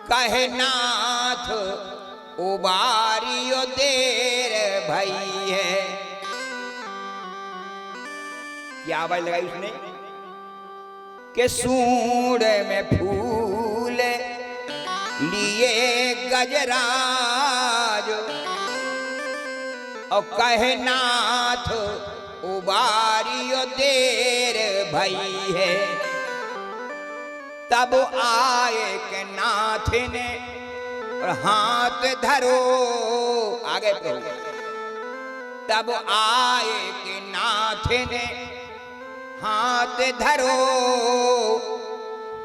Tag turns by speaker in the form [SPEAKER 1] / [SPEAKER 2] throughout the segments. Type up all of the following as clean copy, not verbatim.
[SPEAKER 1] कहे नाथ उबारियो देर भई है। क्या आवाज लगाई उसने कि सूंड में फूल लिए गजराज और कहे नाथ उबारियो देर भई है। तब आए के नाथ ने और हाथ धरो आगे प्रभु। तब आए के नाथ ने हाथ धरो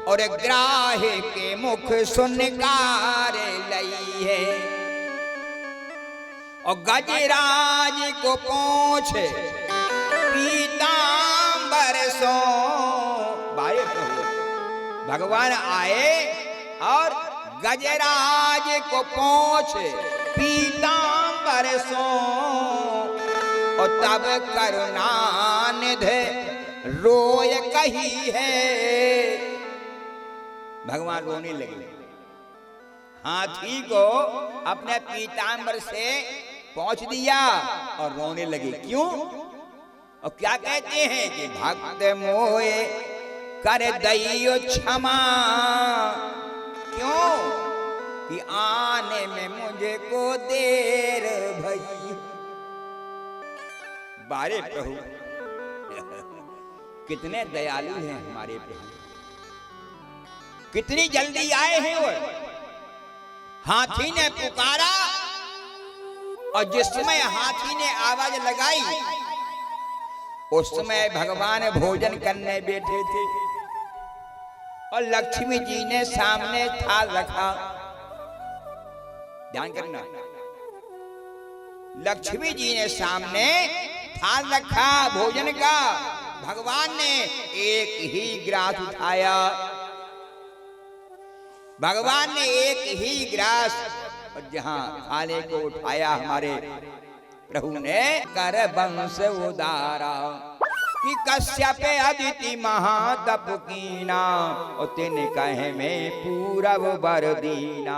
[SPEAKER 1] और ग्राहे के मुख सुनकार लई है। और गजराज को पोंछ पीतांबर सो भाई प्रभु भगवान आए और गजराज को पोंछ पीतांबर सो और तब करुणानिधि रोय कही है। भगवान रोने लगे। हाथी को अपने पीतांबर से पहुंच दिया और रोने लगे। क्यों और क्या कहते हैं कि भक्त मोए कर दइयो क्षमा। क्यों कि आने में मुझे को देर भई। बारे प्रभु कितने दयालु हैं हमारे प्रभु, कितनी जल्दी आए हैं वो। हाथी ने पुकारा और जिस समय हाथी ने आवाज लगाई उस समय भगवान भोजन करने बैठे थे और लक्ष्मी जी ने सामने थाल रखा। ध्यान करना, लक्ष्मी जी ने सामने थाल रखा भोजन का। भगवान ने एक ही ग्रास उठाया। भगवान ने एक ही ग्रास और जहां थाले को उठाया हमारे प्रभु ने कर वंश उदारा कि कश्यप अदिति महातप कीना और तिन कहे में पूरब बर दीना।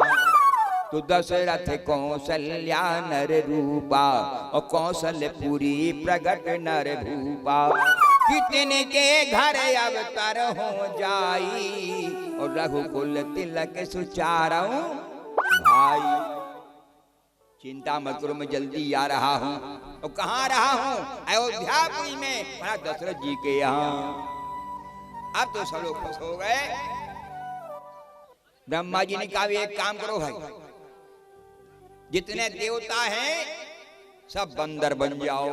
[SPEAKER 1] तो दशरथ कौशल्या नर रूपा और कौशलपुरी प्रगट नर भूपा। कितन के घर अवतर हो जाई और रघुकुल तिलक सुचारऊ भाई। चिंता मत करो, मैं जल्दी आ रहा हूँ। और कहाँ रहा हूँ? अयोध्यापुरी में महाराज दशरथ जी के यहाँ। अब तो सब लोग खुश हो गए। ब्रह्मा जी ने कहा एक काम करो भाई, जितने देवता हैं सब बंदर बन जाओ,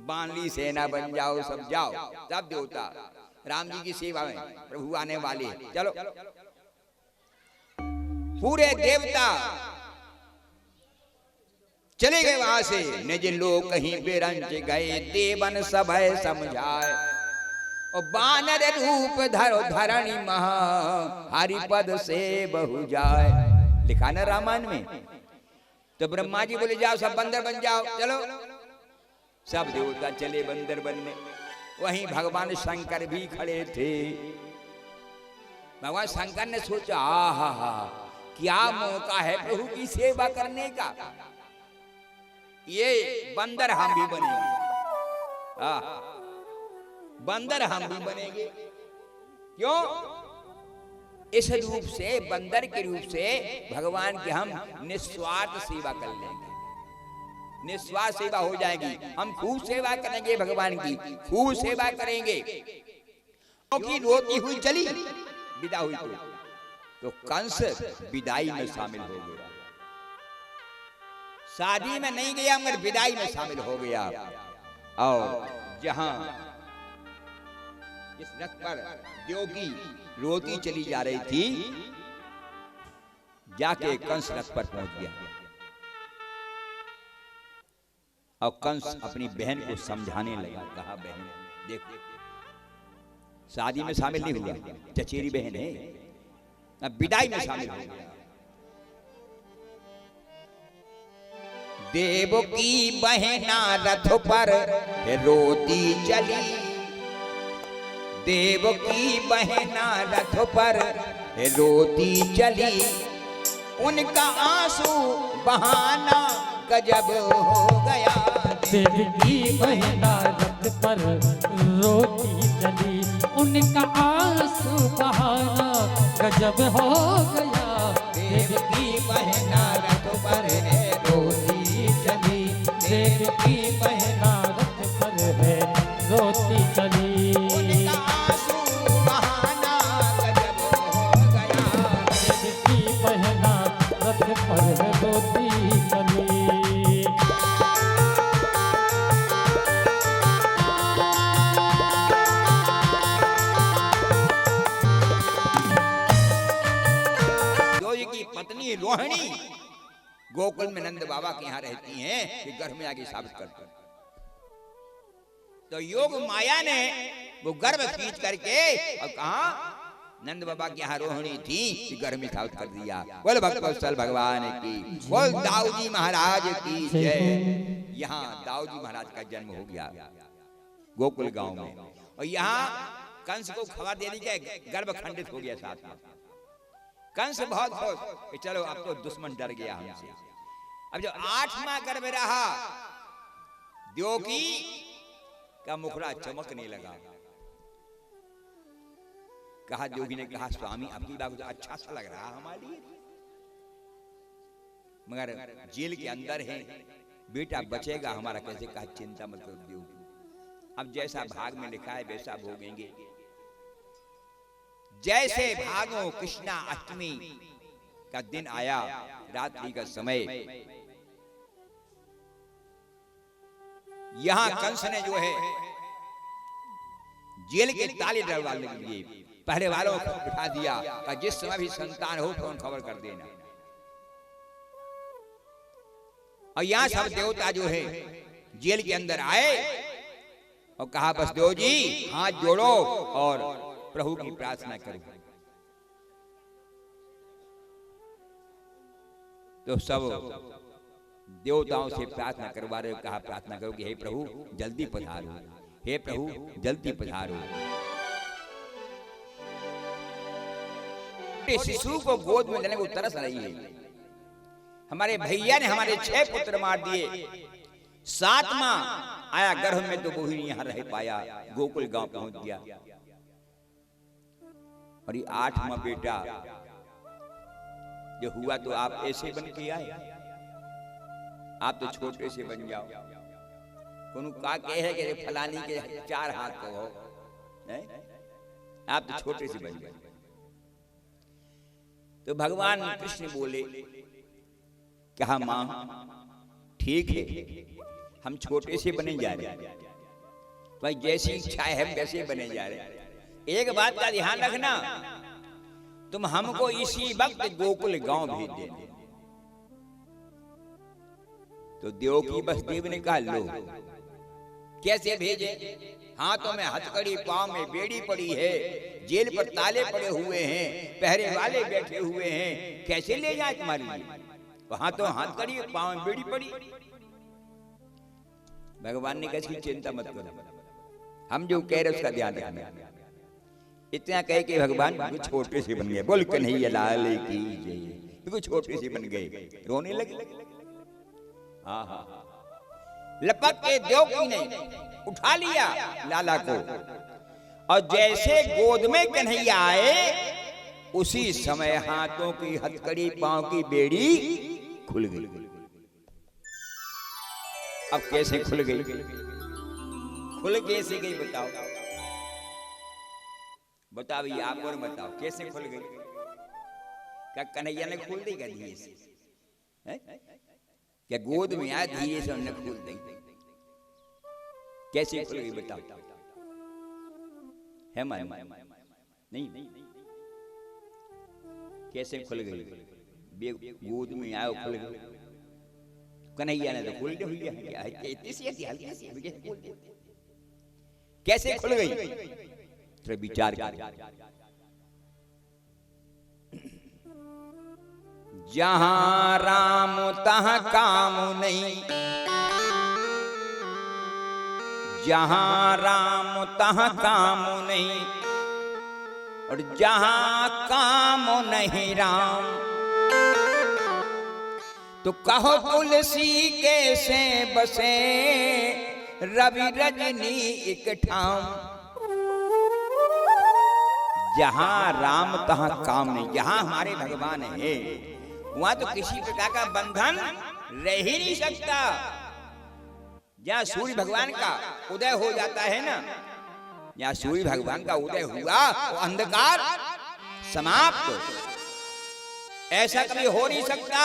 [SPEAKER 1] बानली सेना बन जाओ, सब जाओ, सब देवता राम जी की सेवा में प्रभु आने वाले। चलो पूरे देवता चले गए वहां से। निज लोग कहीं बेरंज गए देवन सब समझाए और बानर रूप धरो धरणी महा हरिपद से बहु जाए। लिखा ना रामायण में। तो ब्रह्मा जी बोले जाओ सब बंदर बन जाओ। चलो सब देवता चले बंदर बनने। वहीं भगवान शंकर भी खड़े थे। भगवान शंकर ने सोचा आहा क्या मौका है प्रभु की सेवा करने का। ये बंदर हम भी बनेंगे, बंदर हम भी बनेंगे। क्यों? इस रूप से बंदर के रूप से भगवान की हम निस्वार्थ सेवा कर लेंगे, निस्वार्थ सेवा हो जाएगी। हम खूब सेवा करेंगे भगवान की, खूब सेवा करेंगे। क्योंकि रोती हुई चली विदा हुई तो कंस विदाई में शामिल हो गया। शादी में नहीं गया मगर विदाई में शामिल हो गया। और जहां इस रथ पर योगी रोती चली जा रही थी, जाके कंस रथ पर पहुंच गया। और कंस अपनी बहन को समझाने लगा। कहा बहन देखो शादी में शामिल नहीं हुआ, चचेरी बहन है, अब विदाई में शामिल हो गया। देव की बहना रथ पर रोती चली, देव की बहना रथ पर रोती चली, उनका आंसू बहाना गजब हो गया।
[SPEAKER 2] देव की बहना रथ पर रोती चली, उनका आंसू बहाना गजब हो गया।
[SPEAKER 1] देव की बहना रथ पर रोती चली,
[SPEAKER 2] देव की बहना रथ पर है रोती चली,
[SPEAKER 1] उनका आंसू बहाना गजब हो गया।
[SPEAKER 2] देव की बहना रथ पर है रोती चली।
[SPEAKER 1] की पत्नी रोहिणी गोकुल में नंद बाबा के यहाँ रहती हैं कि गर्भ में आगे साबित करते। तो योग माया ने वो गर्भ खींच करके और कहा नंद बाबा के यहाँ रोहिणी थी कि गर्भ में साबित कर दिया। बोल भक्तवत्सल भगवान की, बोल दाऊ जी महाराज की जय। यहाँ दाऊ जी महाराज का जन्म हो गया गोकुल गांव में, और यहाँ कंस को खबर देने के गर्भ खंडित हो गया साथ में। कंस बहुत खुश कि चलो अब तो दुश्मन डर गया हमसे। अब जो 8वां गर्भ रहा, द्योकी का मुखड़ा चमकने लगा। कहा जोगी ने कहा स्वामी आपकी बात तो अच्छा सा लग रहा हमारे लिए, मगर जेल के अंदर है, बेटा बचेगा हमारा कैसे? कहा चिंता मत करो द्योगी, अब जैसा भाग में लिखा है वैसा भोगेंगे। जैसे भागो कृष्णा अष्टमी का दिन आया, रात्रि का समय, यहां कंस ने जो है जेल के ताले डलवाने के लिए पहले वालों को बिठा दिया कि जिस समय भी संतान हो तो खबर कर देना। और यहां सब देवता जो है जेल के अंदर आए और कहा बस देव जी हाथ जोड़ो और प्रभु की प्रार्थना करो। तो सब देवताओं से प्रार्थना करवा रहे, कहा प्रार्थना करो कि हे प्रभु जल्दी पधारो, हे प्रभु जल्दी पधारो। शिशु को गोद में लेने को तरस रही है। हमारे भैया ने हमारे 6 पुत्र मार दिए, 7वां आया गर्भ में तो वो ही यहाँ रह पाया, गोकुल गांव पहुंच गया। और ये 8वां बेटा जो हुआ तो आप ऐसे बन के आए, आप तो छोटे से बन जाओ। कोनो का कहे कि फलानी के 4 हाथ को हो, आप तो छोटे से बन गए। तो भगवान कृष्ण बोले कहा मां ठीक है, हम छोटे से बने जा रहे हैं, भाई जैसी इच्छा है हम वैसे बने जा रहे हैं। एक बात का ध्यान रखना, तुम हमको इसी वक्त गोकुल गांव भेज देना। तो देव की बसदेव ने कहा लो कैसे भेजे? हाथों में हथकड़ी, पांव में बेड़ी पड़ी है, जेल पर ताले पड़े हुए हैं, पहरे वाले बैठे हुए हैं, कैसे ले जाए तुम्हारे लिए? हाथों हथकड़ी, पांव में बेड़ी पड़ी। भगवान ने कहा इसकी चिंता मत करो, हम जो कह रहे उसका ध्यान रखना। इतना कह के भगवान छोटे से बन गए। बोल कन्हैया लाल की जय, बिल्कुल छोटे से बन गए, रोने लगे। हाँ हाँ, लपक के देवकी ने उठा लिया लाला को, और जैसे गोद में कन्हैया आए उसी समय हाथों की हथकड़ी, पांव की बेड़ी खुल गई। अब कैसे खुल गई? खुल कैसे गई बताओ, बताओ भैया आप और बताओ कैसे खुल गई? क्या कन्हैया ने खोल दी? क्या धीरे से? क्या गोद में आया धीरे से उन्होंने खोल दी? कैसे खुल गई बताओ? है माय नहीं, कैसे खुल गई? गोद में आया खुल गई। कन्हैया ने तो खोल दी हुई है, कैसे खुल गई? थोड़ा विचार कर। जहां राम तहां काम नहीं, जहां राम तहां काम नहीं, और जहां काम नहीं राम, तो कहो तुलसी कैसे बसे रवि रजनी एक ठाम। जहां राम तहां काम नहीं, जहां हमारे भगवान है वहां तो किसी प्रकार का बंधन रह ही नहीं सकता। जहां सूर्य भगवान का उदय हो जाता है ना, जहां सूर्य भगवान का उदय हुआ वो अंधकार समाप्त। ऐसा कभी हो नहीं सकता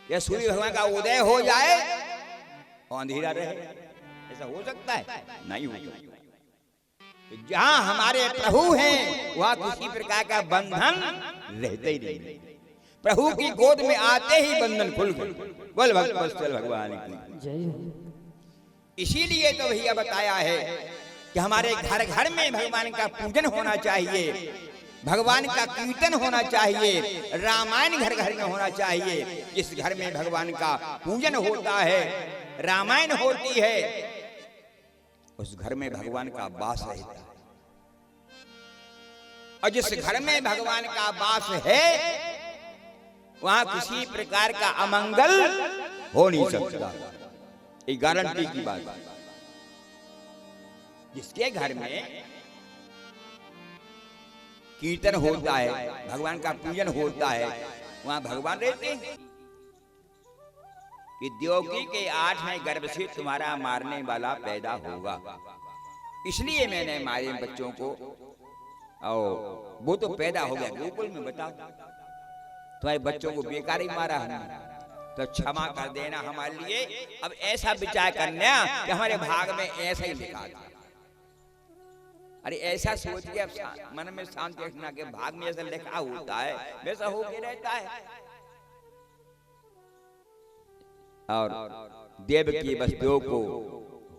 [SPEAKER 1] या सूर्य भगवान का उदय हो जाए और अंधेरा रहे, ऐसा हो सकता है? नहीं हो सकता। तो जहां हमारे प्रभु हैं वहां किसी प्रकार का बंधन रहते ही नहीं। प्रभु की गोद में आते ही बंधन खुल गए। बोल भगवत्सल भगवान की
[SPEAKER 2] जय हो।
[SPEAKER 1] इसीलिए तो भैया बताया है कि हमारे घर घर में भगवान का पूजन होना चाहिए, भगवान का कीर्तन होना चाहिए, रामायण घर घर में होना चाहिए। जिस घर में भगवान का पूजन होता है, रामायण होती है, उस घर में भगवान का वास रहता है। और जिस घर में भगवान का वास है वहां किसी प्रकार का अमंगल हो नहीं सकता। ये गारंटी की बात है। जिसके घर में कीर्तन होता है, भगवान का पूजन होता है, वहां भगवान रहते हैं। कि द्योगी के 8वें गर्भ से तुम्हारा मारने वाला पैदा होगा, इसलिए मैंने मारे बच्चों को। और वो तो पैदा हो गया गोकुल में, बताओ तुम्हारे बच्चों को बेकार ही मारा हमने, तो क्षमा कर देना हमारे लिए। अब ऐसा विचार करना कि हमारे भाग में ऐसा ही लिखा था। अरे ऐसा सोच के अब मन में शांति रखना के भाग में ऐसा लिखा होता है, वैसा हो के रहता है। और देव की वस्तुओं को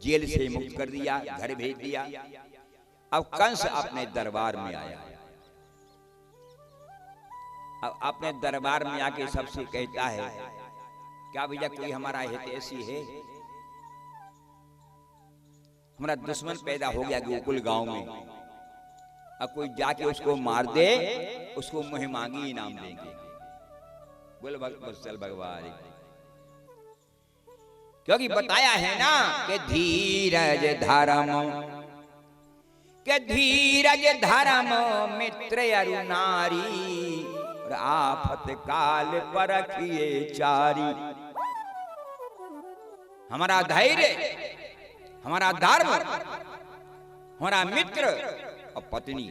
[SPEAKER 1] जेल से मुक्त कर दिया, घर भेज दिया। अब कंस अपने दरबार में आया। अब अपने दरबार में आके सबसे कहता है, क्या भैया कोई हमारा हितैषी है? हमारा दुश्मन पैदा हो गया गोकुल गांव में, अब कोई जाके उसको मार दे, उसको मुँह मांगी इनाम देंगे। बोल भगवत्सल भगवान, क्योंकि बताया है ना कि धीरज धर्म, के धीरज धर्म मित्र अरु नारी, और आफत काल परखिए चारी। हमारा धैर्य, हमारा धर्म, हमारा मित्र और पत्नी,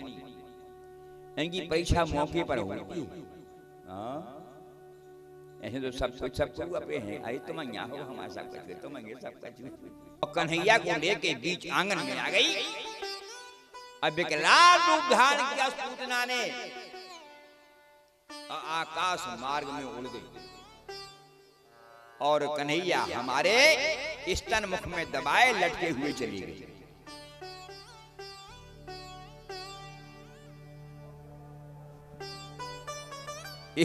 [SPEAKER 1] इनकी परीक्षा मौके पर होती है। ऐसे तो सब कुछ अपने हैं। अरे तुम यहाँ हो, हमारा सब कुछ, तुम सब कुछ। और कन्हैया को लेके बीच आंगन में आ गई। अब विकराल रूप धारण किया पूतना ने, आकाश मार्ग में उड़ गई। और कन्हैया हमारे स्तन मुख में दबाए लटके हुए चली गई।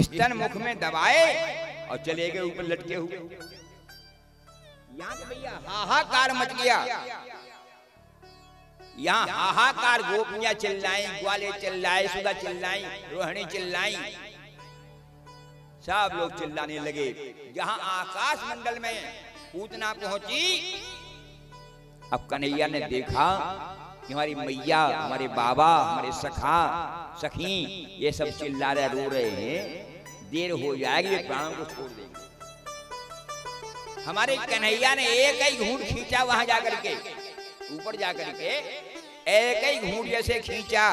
[SPEAKER 1] स्तन मुख में दबाए और चले गए ऊपर लटके हुए। यहां तो भैया हाहाकार मच गया। यहाँ हाहाकार, गोपियां चिल्लाई, ग्वाले चिल्लाए, सुधा चिल्लाई, रोहिणी चिल्लाई, सब लोग चिल्लाने लगे। जहां आकाश मंडल में पूतना पहुंची, अब कन्हैया ने देखा कि हमारी मैया, हमारे बाबा, हमारे सखा सखी ये सब चिल्ला रहे, रो रहे हैं, देर हो जाएगी, ये प्राणों को छोड़ देंगे। हमारे कन्हैया ने एक ही घूंट खींचा, वहां जाकर के ऊपर जाकर के एक ही घूंट जैसे खींचा।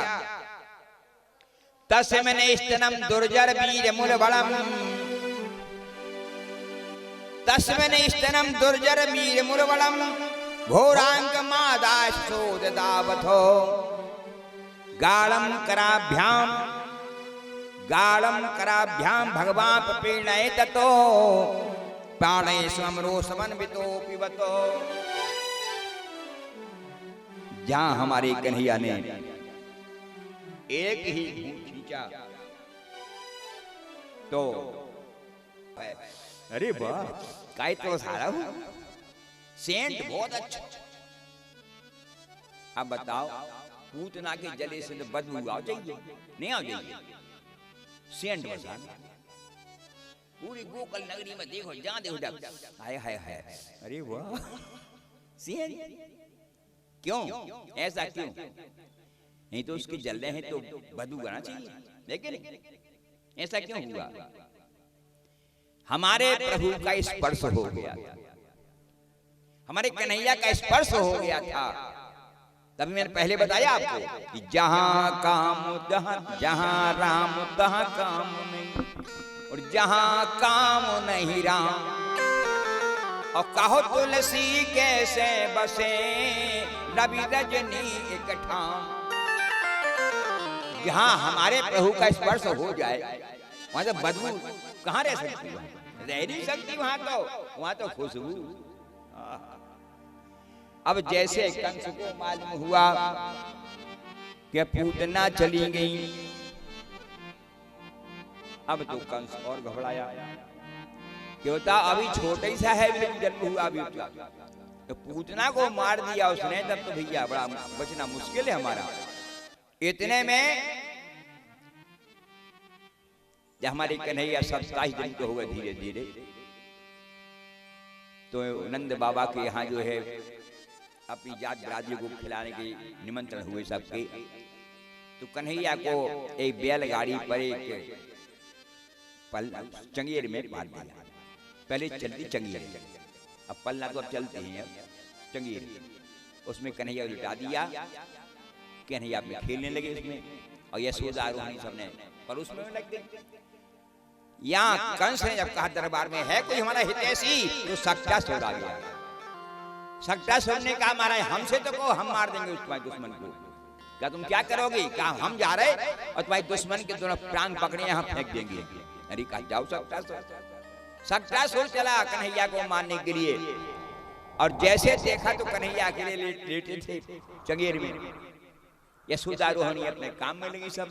[SPEAKER 1] तस्मैन स्तनम दुर्जर वीर मूल बड़म, तस्मैन स्तनम दुर्जर वीर मूल बड़म, घोरांक मादाशोद दावथो, गाढ़म कराभ्याम भगवान प्रीणय ततो, प्राणे स्वमरो समन्वितो पिबतो। जहां हमारे कन्हैया ने एक ही घूंट खींचा तो अरे वाह, काय तो सारा हूं, सेंट बहुत अच्छा। अब बताओ पूतना के जले से तो बदबू आ जाइए, नहीं आ जाइए, सेंट बसा पूरी गोकुल नगरी में देखो, जहां देखो डब, हाय हाय हाय, अरे वाह सेंट, क्यों ऐसा क्यों? नहीं तो उसके जलने हैं तो बदबू आना चाहिए, लेकिन ऐसा क्यों हुआ? हमारे प्रभु का स्पर्श हो गया था, हमारे कन्हैया का स्पर्श हो गया था। तभी मैंने पहले बताया आपको कि जहां काम जहां राम तहां काम नहीं, और जहां काम नहीं राम। और कहो तुलसी कैसे बसे रवि रजनी एक ठाम। जहां हमारे प्रभु का स्पर्श हो जाए वहां से बदबू कहां रह सकती है? रह नहीं सकती वहां तो खुशबू। अब जैसे कंस को मालूम हुआ कि पूतना चली गई, अब तो कंस और घबराया, क्योंकि अभी छोटा ही सा है, जन्म हुआ अभी, तो पूतना को मार दिया उसने, तब तो भैया बड़ा बचना मुश्किल है हमारा। इतने में जब हमारे कन्हैया 27 दिन के हुए धीरे धीरे, तो नंद बाबा के यहाँ जो है अपनी जात बिरादरी को खिलाने के निमंत्रण हुए सबके। तो कन्हैया को एक बैलगाड़ी पर एक चंगेर में बांध दिया। पहले चलती चंगेर, अब पल्ला तो अब चलते हैं, चंगेर उसमें कन्हैया लुटा दिया। कन्हैया में खेलने लगे उसमें, और यशोदा रोहिणी सबने पर उसमें लग गई। यहाँ कंस ने जब कहा दरबार में है कोई हमारा हितैषी, तो सक्टा सोड़ आ गया। सक्टा सोड़ ने कहा महाराज हमसे तो को हम मार देंगे उस तुम्हारे दुश्मन को, क्या तुम क्या करोगे? कहा हम जा रहे और तुम्हारे दुश्मन के दोनों प्राण पकड़े यहाँ फेंक देंगे। अरे कहा जाओ सक्टा सोड़। सक्टा सोड़ चला कन्हैया को मारने के लिए, और जैसे देखा तो कन्हैया अकेले लेटे थे चंगेर में, यशोदा रोहिणी अपने काम में लगी सब।